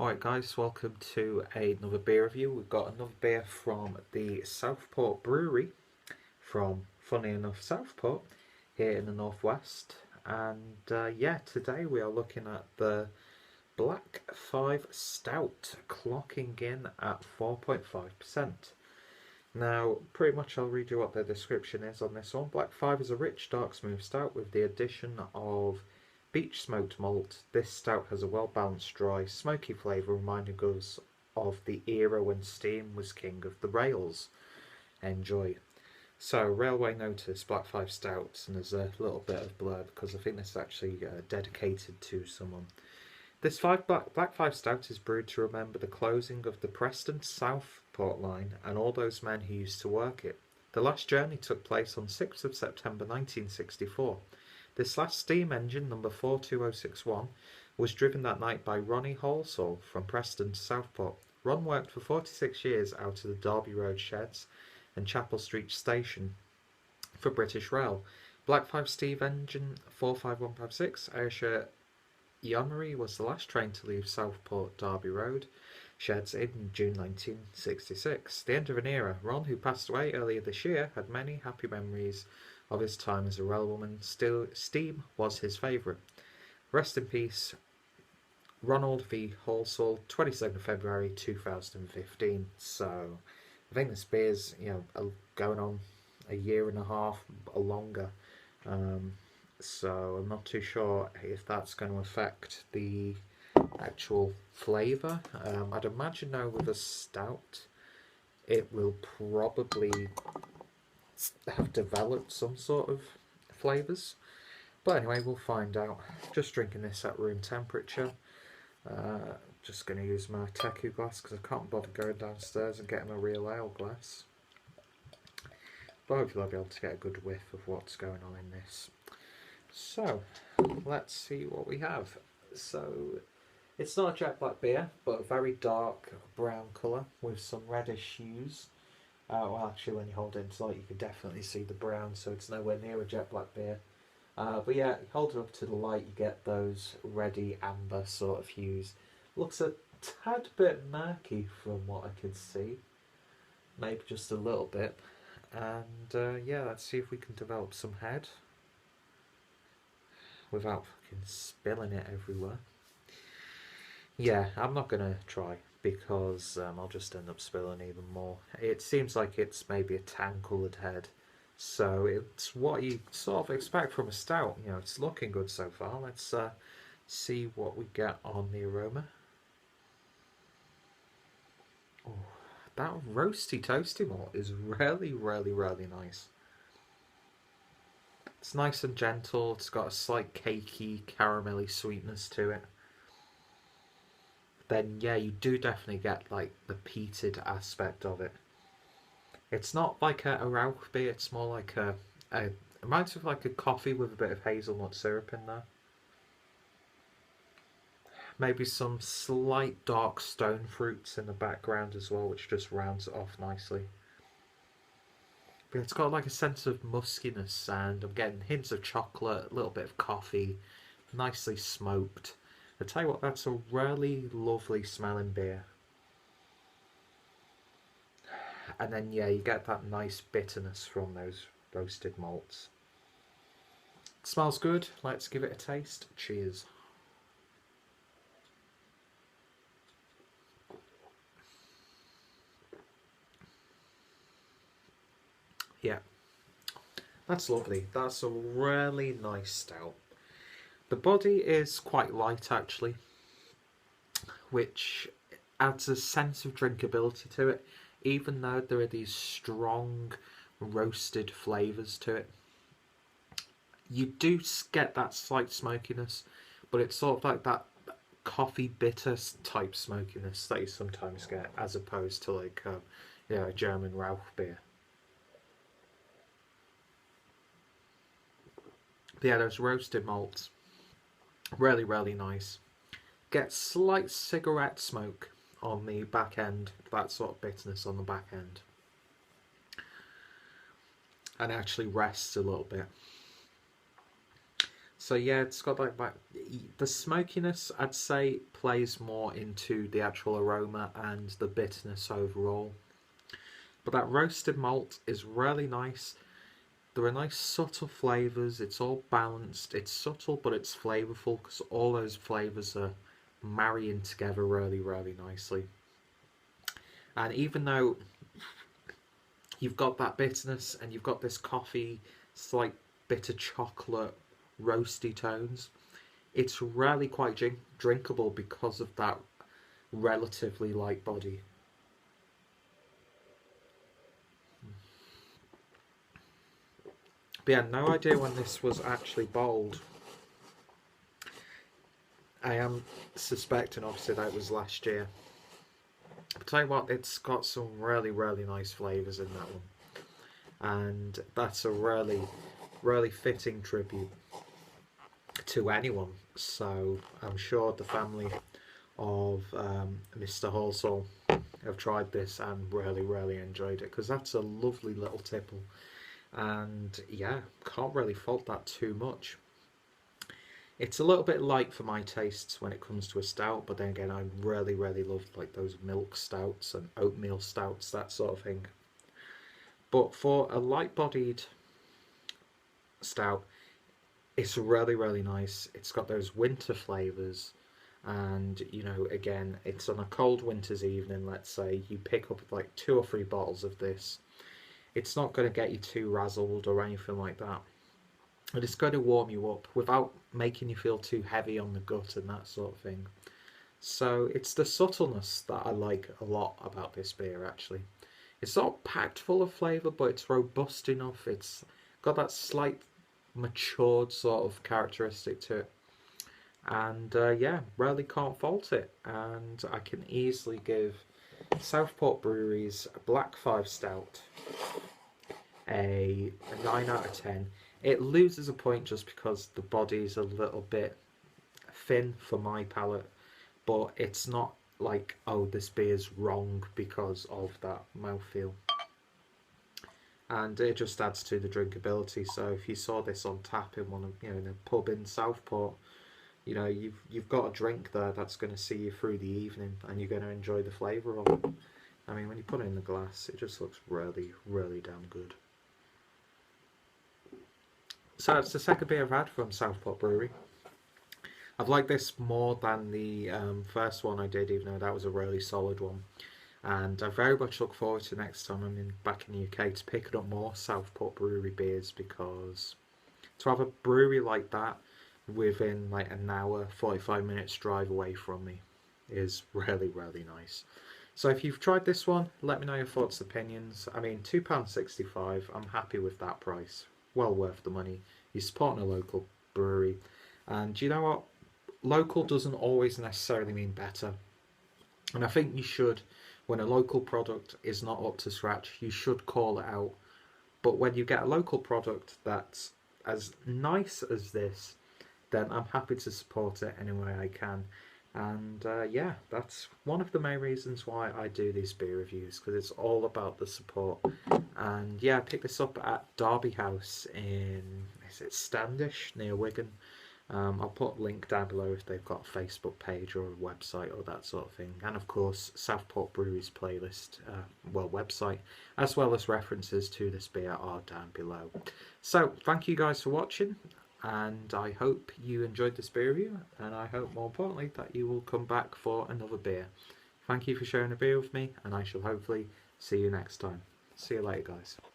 Alright guys, welcome to another beer review. We've got another beer from the Southport Brewery from, funny enough, Southport here in the northwest. And yeah, today we are looking at the Black 5 Stout, clocking in at 4.5%. Now, pretty much I'll read you what the description is on this one. Black 5 is a rich, dark, smooth stout with the addition of beech smoked malt. This stout has a well-balanced, dry, smoky flavour, reminding us of the era when steam was king of the rails. Enjoy. So, Railway Notice, Black 5 Stouts, and there's a little bit of blurb because I think this is actually dedicated to someone. This Black 5 Stout is brewed to remember the closing of the Preston Southport line and all those men who used to work it. The last journey took place on 6th of September 1964. This last steam engine, number 42061, was driven that night by Ronnie Halsall from Preston to Southport. Ron worked for 46 years out of the Derby Road sheds and Chapel Street station for British Rail. Black 5 steam engine 45156, Ayrshire Yeomanry was the last train to leave Southport Derby Road sheds in June 1966. The end of an era. Ron, who passed away earlier this year, had many happy memories of his time as a railwoman. Still, steam was his favourite. Rest in peace, Ronald V. Halsall, 22nd of February 2015. So, I think this beer's, going on a year and a half or longer. So I'm not too sure if that's going to affect the actual flavour. I'd imagine now with a stout, it will probably have developed some sort of flavours. But anyway, we'll find out. Just drinking this at room temperature. Just going to use my teku glass because I can't bother going downstairs and getting a real ale glass. But hopefully I'll be able to get a good whiff of what's going on in this. So, let's see what we have. So, it's not a jet black beer, but a very dark brown colour with some reddish hues. Well, actually, when you hold it into light, you can definitely see the brown, so it's nowhere near a jet black beer. But yeah, you hold it up to the light, you get those reddy amber sort of hues. Looks a tad bit murky from what I can see. Maybe just a little bit. And yeah, let's see if we can develop some head without fucking spilling it everywhere. Yeah, I'm not going to try because I'll just end up spilling even more. It seems like it's maybe a tan coloured head, so it's what you sort of expect from a stout. It's looking good so far. Let's see what we get on the aroma. Oh, that roasty toasty malt is really, really, really nice. It's nice and gentle. It's got a slight cakey, caramelly sweetness to it. Then yeah, you do definitely get like the peated aspect of it. It's not like a Rauch beer. It's more like a reminds me of like a coffee with a bit of hazelnut syrup in there. Maybe some slight dark stone fruits in the background as well, which just rounds it off nicely. But it's got like a sense of muskiness, and I'm getting hints of chocolate, a little bit of coffee, nicely smoked. I tell you what, that's a really lovely smelling beer. And then yeah, you get that nice bitterness from those roasted malts. It smells good. Let's give it a taste. Cheers. Yeah, that's lovely. That's a really nice stout. The body is quite light actually, which adds a sense of drinkability to it, even though there are these strong roasted flavours to it. You do get that slight smokiness, but it's sort of like that coffee bitter type smokiness that you sometimes get, as opposed to like a German Rauch beer. But yeah, those roasted malts, really, really nice. Get slight cigarette smoke on the back end, that sort of bitterness on the back end. And actually rests a little bit. So yeah, it's got like the smokiness, I'd say, plays more into the actual aroma and the bitterness overall. But that roasted malt is really nice. There are nice subtle flavours. It's all balanced. It's subtle, but it's flavourful because all those flavours are marrying together really, really nicely. And even though you've got that bitterness and you've got this coffee, slight bitter chocolate, roasty tones, it's really quite drinkable because of that relatively light body. But yeah, no idea when this was actually bowled. I am suspecting, obviously, that it was last year. But tell you what, it's got some really, really nice flavours in that one. And that's a really, really fitting tribute to anyone. So I'm sure the family of Mr. Halsall have tried this and really, really enjoyed it because that's a lovely little tipple. And yeah, can't really fault that too much. It's a little bit light for my tastes when it comes to a stout, but then again, I really, really love like those milk stouts and oatmeal stouts, that sort of thing. But for a light-bodied stout, it's really, really nice. It's got those winter flavours, and you know, again, it's on a cold winter's evening. Let's say you pick up like 2 or 3 bottles of this. It's not going to get you too razzled or anything like that. And it's going to warm you up without making you feel too heavy on the gut and that sort of thing. So it's the subtleness that I like a lot about this beer actually. It's not packed full of flavour, but it's robust enough. It's got that slight matured sort of characteristic to it. And yeah, really can't fault it. And I can easily give Southport Brewery's Black 5 Stout a 9 out of 10. It loses a point just because the body's a little bit thin for my palate, but it's not like, oh, this beer's wrong because of that mouthfeel. And it just adds to the drinkability. So if you saw this on tap in one of, you know, in a pub in Southport, you know, you've got a drink there that's going to see you through the evening, and you're going to enjoy the flavour of it. I mean, when you put it in the glass, it just looks really, really damn good. So it's the second beer I've had from Southport Brewery. I've liked this more than the first one I did, even though that was a really solid one. And I very much look forward to next time I'm back in the UK to picking up more Southport Brewery beers, because to have a brewery like that within like an hour, 45 minutes drive away from me is really, really nice. So if you've tried this one, let me know your thoughts and opinions. I mean, £2.65, I'm happy with that price. Well worth the money. You're supporting a local brewery. And you know what? Local doesn't always necessarily mean better. And I think you should, when a local product is not up to scratch, you should call it out. But when you get a local product that's as nice as this, then I'm happy to support it any way I can. And yeah, that's one of the main reasons why I do these beer reviews, because it's all about the support. And yeah, I picked this up at Derby House in, is it Standish, near Wigan. I'll put a link down below if they've got a Facebook page or a website or that sort of thing. And of course, Southport Brewery's playlist, website, as well as references to this beer are down below. So, thank you guys for watching, and I hope you enjoyed this beer review, and I hope more importantly that you will come back for another beer. Thank you for sharing a beer with me, and I shall hopefully see you next time. See you later, guys.